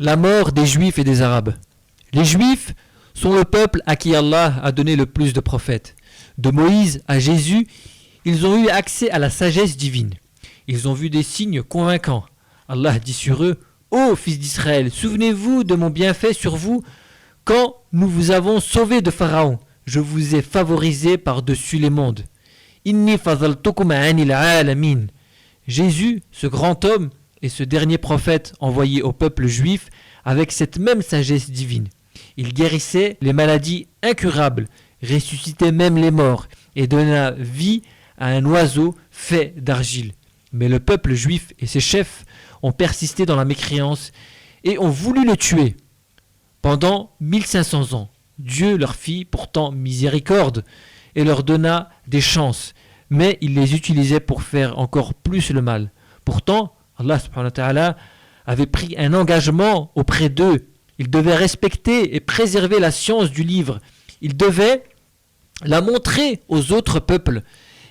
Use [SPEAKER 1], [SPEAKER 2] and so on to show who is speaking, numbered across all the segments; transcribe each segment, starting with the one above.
[SPEAKER 1] la mort des Juifs et des Arabes. Les Juifs sont le peuple à qui Allah a donné le plus de prophètes. De Moïse à Jésus, ils ont eu accès à la sagesse divine. Ils ont vu des signes convaincants. Allah dit sur eux: Ô fils d'Israël, souvenez-vous de mon bienfait sur vous quand nous vous avons sauvés de Pharaon. Je vous ai favorisé par-dessus les mondes. Inni fadaltukum anil alamin. Jésus, ce grand homme, est ce dernier prophète envoyé au peuple juif avec cette même sagesse divine. Il guérissait les maladies incurables, ressuscitait même les morts et donna vie à un oiseau fait d'argile. Mais le peuple juif et ses chefs ont persisté dans la mécréance et ont voulu le tuer. Pendant 1500 ans, Dieu leur fit pourtant miséricorde et leur donna des chances, mais il les utilisait pour faire encore plus le mal. Pourtant, Allah subhanahu wa ta'ala avait pris un engagement auprès d'eux. Ils devaient respecter et préserver la science du livre. Ils devaient la montrer aux autres peuples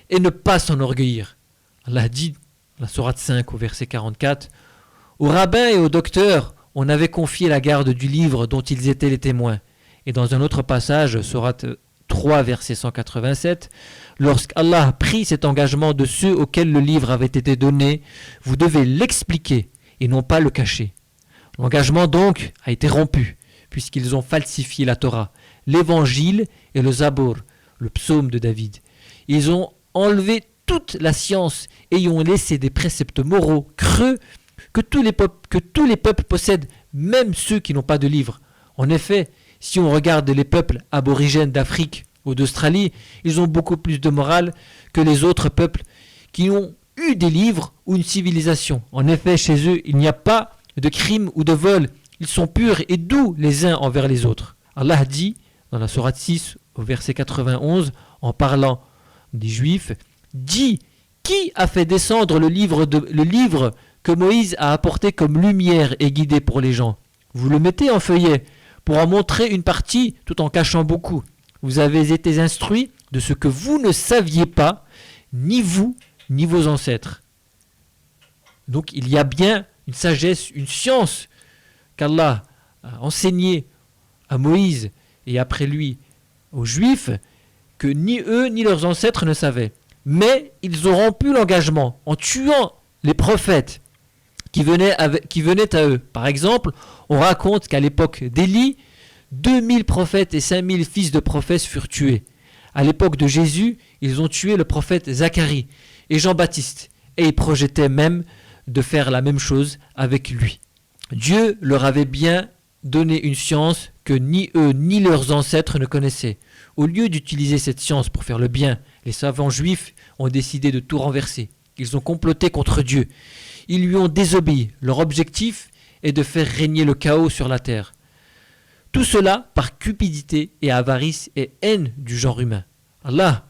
[SPEAKER 1] et ne pas s'enorgueillir. Allah dit, la sourate 5 au verset 44, « Aux rabbins et aux docteurs, on avait confié la garde du livre dont ils étaient les témoins. » Et dans un autre passage, sourate 3 verset 187, « Lorsqu'Allah a pris cet engagement de ceux auxquels le livre avait été donné, vous devez l'expliquer et non pas le cacher. » L'engagement donc a été rompu, puisqu'ils ont falsifié la Torah, l'évangile et le Zabour, le psaume de David. Ils ont enlevé toute la science et y ont laissé des préceptes moraux creux que tous les peuples possèdent, même ceux qui n'ont pas de livre. En effet, si on regarde les peuples aborigènes d'Afrique ou d'Australie, ils ont beaucoup plus de morale que les autres peuples qui ont eu des livres ou une civilisation. En effet, chez eux, il n'y a pas de crime ou de vol. Ils sont purs et doux les uns envers les autres. Allah dit, dans la sourate 6, au verset 91, en parlant des Juifs, dit: qui a fait descendre le livre que Moïse a apporté comme lumière et guidée pour les gens? Vous le mettez en feuillet pour en montrer une partie tout en cachant beaucoup. Vous avez été instruits de ce que vous ne saviez pas, ni vous, ni vos ancêtres. Donc il y a bien une sagesse, une science qu'Allah a enseignée à Moïse et après lui aux Juifs que ni eux ni leurs ancêtres ne savaient. Mais ils ont rompu l'engagement en tuant les prophètes qui venaient à eux. Par exemple, on raconte qu'à l'époque d'Élie, 2000 prophètes et 5000 fils de prophètes furent tués. À l'époque de Jésus, ils ont tué le prophète Zacharie et Jean-Baptiste, et ils projetaient même de faire la même chose avec lui. Dieu leur avait bien donné une science que ni eux ni leurs ancêtres ne connaissaient. Au lieu d'utiliser cette science pour faire le bien, les savants juifs ont décidé de tout renverser. Ils ont comploté contre Dieu. Ils lui ont désobéi. Leur objectif est de faire régner le chaos sur la terre. Tout cela par cupidité et avarice et haine du genre humain. Allah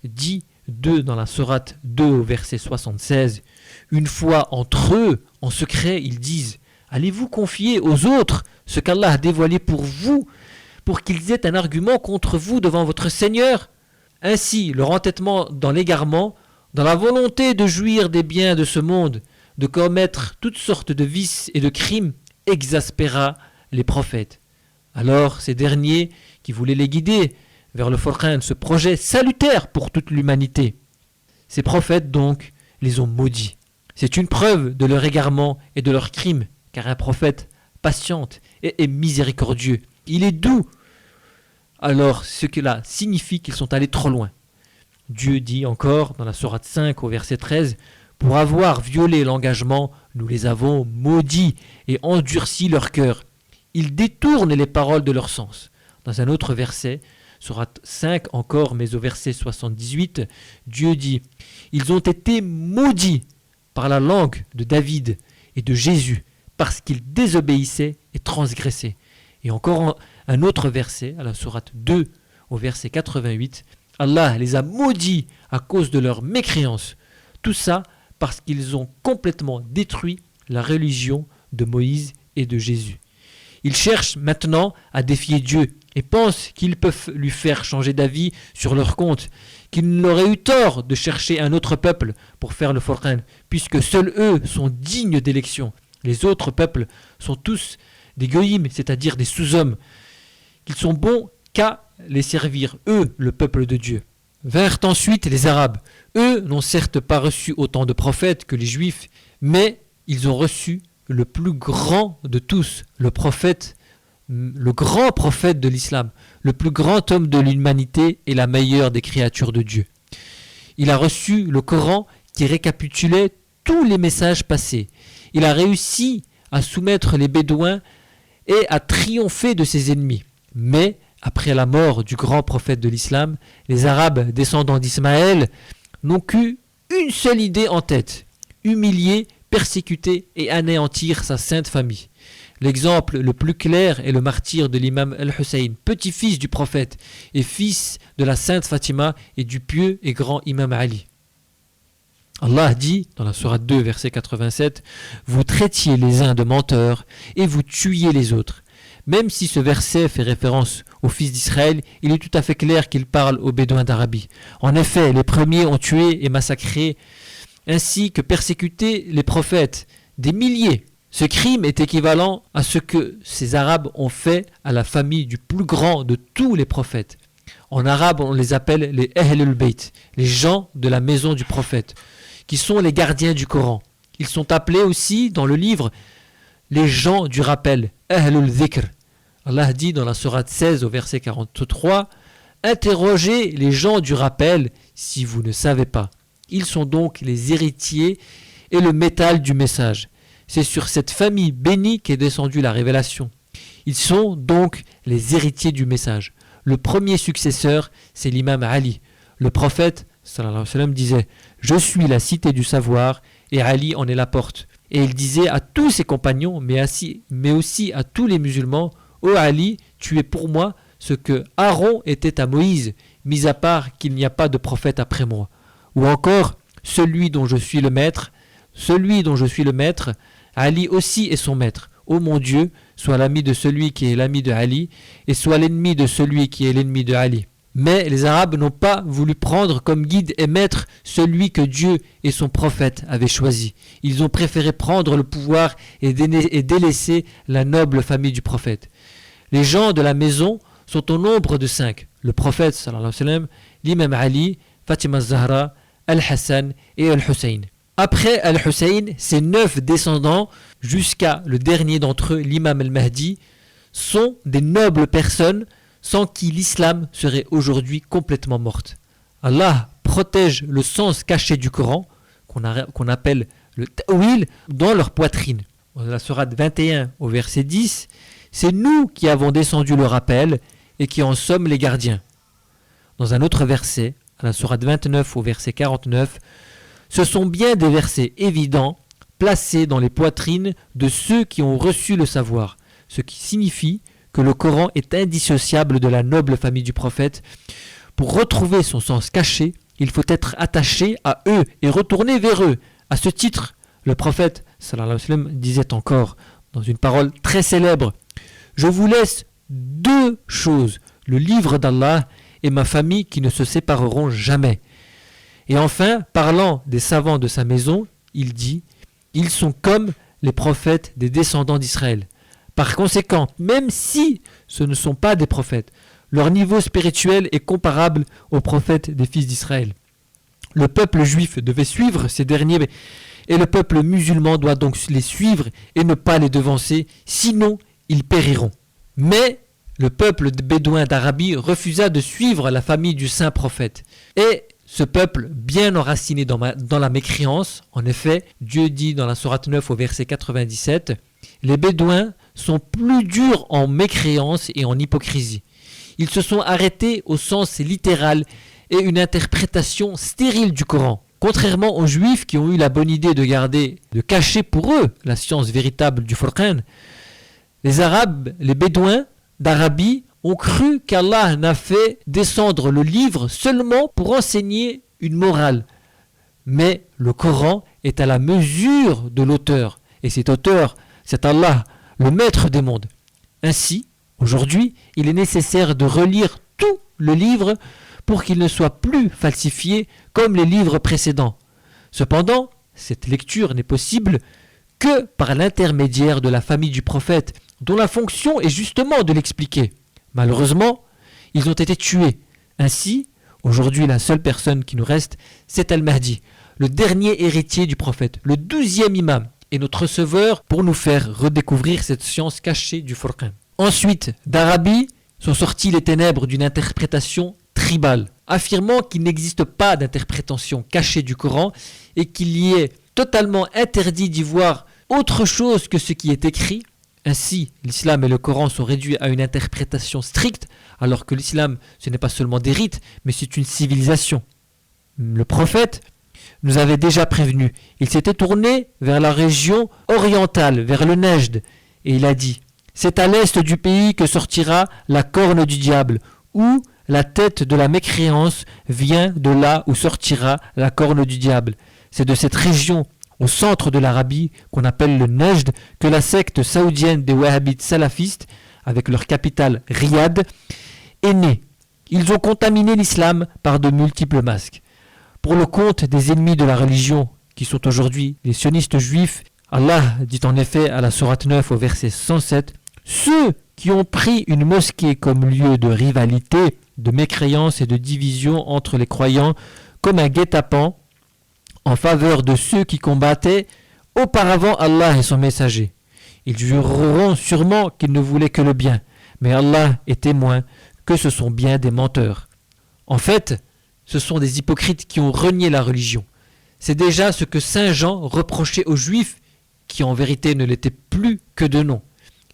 [SPEAKER 1] dit dans la sourate 2 au verset 76, « Une fois entre eux, en secret, ils disent, allez-vous confier aux autres ce qu'Allah a dévoilé pour vous, pour qu'ils aient un argument contre vous devant votre Seigneur? Ainsi, leur entêtement dans l'égarement, dans la volonté de jouir des biens de ce monde, de commettre toutes sortes de vices et de crimes, exaspéra les prophètes. Alors ces derniers, qui voulaient les guider vers le Furqan, ce projet salutaire pour toute l'humanité, ces prophètes donc les ont maudits. C'est une preuve de leur égarement et de leur crime, car un prophète patiente et est miséricordieux. Il est doux. Alors ce que là signifie qu'ils sont allés trop loin. Dieu dit encore dans la sourate 5 au verset 13, « Pour avoir violé l'engagement, nous les avons maudits et endurci leur cœur. Ils détournent les paroles de leur sens. » Dans un autre verset, sourate 5 encore, mais au verset 78, Dieu dit, « Ils ont été maudits par la langue de David et de Jésus, parce qu'ils désobéissaient et transgressaient. » Et encore un autre verset, à la sourate 2, au verset 88, Allah les a maudits à cause de leur mécréance. Tout ça parce qu'ils ont complètement détruit la religion de Moïse et de Jésus. Ils cherchent maintenant à défier Dieu et pensent qu'ils peuvent lui faire changer d'avis sur leur compte, qu'ils n'auraient eu tort de chercher un autre peuple pour faire le Furqan, puisque seuls eux sont dignes d'élection. Les autres peuples sont tous des goïms, c'est-à-dire des sous-hommes. Ils sont bons qu'à les servir, eux, le peuple de Dieu. Vinrent ensuite les Arabes. Eux n'ont certes pas reçu autant de prophètes que les Juifs, mais ils ont reçu le plus grand de tous, le prophète, le grand prophète de l'islam, le plus grand homme de l'humanité et la meilleure des créatures de Dieu. Il a reçu le Coran qui récapitulait tous les messages passés. Il a réussi à soumettre les Bédouins et à triompher de ses ennemis. Mais, après la mort du grand prophète de l'islam, les Arabes descendants d'Ismaël n'ont qu'une seule idée en tête: humilier, persécuter et anéantir sa sainte famille. L'exemple le plus clair est le martyre de l'imam Al-Hussein, petit-fils du prophète et fils de la sainte Fatima et du pieux et grand imam Ali. Allah dit dans la sourate 2, verset 87, « Vous traitiez les uns de menteurs et vous tuiez les autres. » Même si ce verset fait référence aux fils d'Israël, il est tout à fait clair qu'il parle aux Bédouins d'Arabie. En effet, les premiers ont tué et massacré, ainsi que persécuté les prophètes, des milliers. Ce crime est équivalent à ce que ces Arabes ont fait à la famille du plus grand de tous les prophètes. En arabe, on les appelle les Ahlul Bayt, les gens de la maison du prophète, qui sont les gardiens du Coran. Ils sont appelés aussi dans le livre les gens du rappel, Ahlul Dhikr. Allah dit dans la sourate 16 au verset 43, « Interrogez les gens du rappel si vous ne savez pas. Ils sont donc les héritiers et le métal du message. C'est sur cette famille bénie qu'est descendue la révélation. Ils sont donc les héritiers du message. Le premier successeur, c'est l'imam Ali. Le prophète, sallallahu alayhi wa sallam, disait « Je suis la cité du savoir et Ali en est la porte. » Et il disait à tous ses compagnons, mais aussi à tous les musulmans, « Ô Ali, tu es pour moi ce que Aaron était à Moïse, mis à part qu'il n'y a pas de prophète après moi. » Ou encore, « Celui dont je suis le maître, Ali aussi est son maître. Ô mon Dieu, sois l'ami de celui qui est l'ami de Ali, et sois l'ennemi de celui qui est l'ennemi de Ali. » Mais les Arabes n'ont pas voulu prendre comme guide et maître celui que Dieu et son prophète avaient choisi. Ils ont préféré prendre le pouvoir et délaisser la noble famille du prophète. Les gens de la maison sont au nombre de 5. Le prophète, sallallahu alayhi wa sallam, l'imam Ali, Fatima Zahra, Al-Hassan et Al-Hussein. Après Al-Hussein, ses 9 descendants, jusqu'à le dernier d'entre eux, l'imam Al-Mahdi, sont des nobles personnes sans qui l'islam serait aujourd'hui complètement morte. Allah protège le sens caché du Coran, qu'on appelle le ta'wil, dans leur poitrine. Dans la sourate 21 au verset 10, c'est nous qui avons descendu le rappel et qui en sommes les gardiens. Dans un autre verset, à la sourate 29 au verset 49, ce sont bien des versets évidents placés dans les poitrines de ceux qui ont reçu le savoir, ce qui signifie que le Coran est indissociable de la noble famille du prophète. Pour retrouver son sens caché, il faut être attaché à eux et retourner vers eux. À ce titre, le prophète sallallahu alayhi wa sallam disait encore dans une parole très célèbre: « Je vous laisse 2 choses, le livre d'Allah et ma famille qui ne se sépareront jamais. » Et enfin, parlant des savants de sa maison, il dit: « Ils sont comme les prophètes des descendants d'Israël. » Par conséquent, même si ce ne sont pas des prophètes, leur niveau spirituel est comparable aux prophètes des fils d'Israël. Le peuple juif devait suivre ces derniers et le peuple musulman doit donc les suivre et ne pas les devancer, sinon ils périront. Mais le peuple bédouin d'Arabie refusa de suivre la famille du saint prophète. Et ce peuple, bien enraciné dans la mécréance, en effet, Dieu dit dans la sourate 9 au verset 97, « Les Bédouins sont plus durs en mécréance et en hypocrisie. Ils se sont arrêtés au sens littéral et une interprétation stérile du Coran. Contrairement aux Juifs qui ont eu la bonne idée de cacher pour eux la science véritable du Furqan, les Arabes, les Bédouins d'Arabie ont cru qu'Allah n'a fait descendre le livre seulement pour enseigner une morale. Mais le Coran est à la mesure de l'auteur, et cet auteur, c'est Allah, le maître des mondes. Ainsi, aujourd'hui, il est nécessaire de relire tout le livre pour qu'il ne soit plus falsifié comme les livres précédents. Cependant, cette lecture n'est possible que par l'intermédiaire de la famille du prophète, dont la fonction est justement de l'expliquer. Malheureusement, ils ont été tués. Ainsi, aujourd'hui, la seule personne qui nous reste, c'est Al-Mahdi, le dernier héritier du prophète, le 12e imam, et notre receveur pour nous faire redécouvrir cette science cachée du Furqan. Ensuite, d'Arabie sont sorties les ténèbres d'une interprétation tribale, affirmant qu'il n'existe pas d'interprétation cachée du Coran et qu'il y est totalement interdit d'y voir autre chose que ce qui est écrit. Ainsi, l'islam et le Coran sont réduits à une interprétation stricte, alors que l'islam, ce n'est pas seulement des rites, mais c'est une civilisation. Le prophète nous avait déjà prévenu. Il s'était tourné vers la région orientale, vers le Nejd, et il a dit « C'est à l'est du pays que sortira la corne du diable, où la tête de la mécréance vient de là où sortira la corne du diable. C'est de cette région, au centre de l'Arabie, qu'on appelle le Nejd, que la secte saoudienne des wahhabites salafistes, avec leur capitale Riyad, est née. Ils ont contaminé l'islam par de multiples masques. Pour le compte des ennemis de la religion, qui sont aujourd'hui les sionistes juifs, Allah dit en effet à la sourate 9 au verset 107, « Ceux qui ont pris une mosquée comme lieu de rivalité, de mécréance et de division entre les croyants, comme un guet-apens, en faveur de ceux qui combattaient auparavant Allah et son messager. Ils jureront sûrement qu'ils ne voulaient que le bien, mais Allah est témoin que ce sont bien des menteurs. » En fait, ce sont des hypocrites qui ont renié la religion. C'est déjà ce que Saint Jean reprochait aux Juifs, qui en vérité ne l'étaient plus que de nom.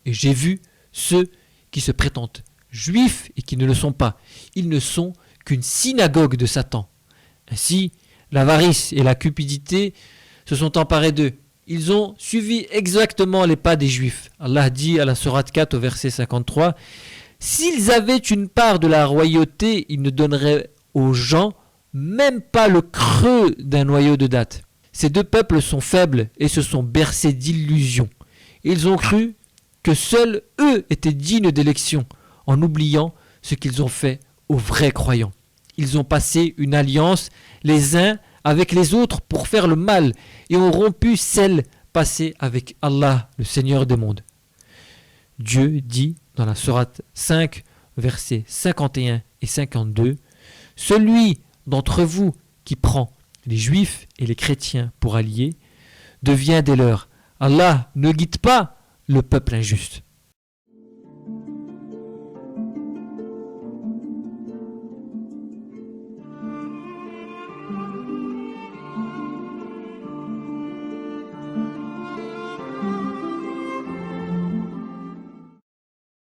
[SPEAKER 1] Et j'ai vu ceux qui se prétendent juifs et qui ne le sont pas. Ils ne sont qu'une synagogue de Satan. Ainsi, l'avarice et la cupidité se sont emparés d'eux. Ils ont suivi exactement les pas des Juifs. Allah dit à la sourate 4 au verset 53, « S'ils avaient une part de la royauté, ils ne donneraient aux gens même pas le creux d'un noyau de date. » Ces deux peuples sont faibles et se sont bercés d'illusions. Ils ont cru que seuls eux étaient dignes d'élection, en oubliant ce qu'ils ont fait aux vrais croyants. Ils ont passé une alliance les uns avec les autres pour faire le mal et ont rompu celle passée avec Allah, le Seigneur des mondes. Dieu dit dans la sourate 5, versets 51 et 52, « Celui d'entre vous qui prend les juifs et les chrétiens pour alliés devient des leurs. Allah ne guide pas le peuple injuste. »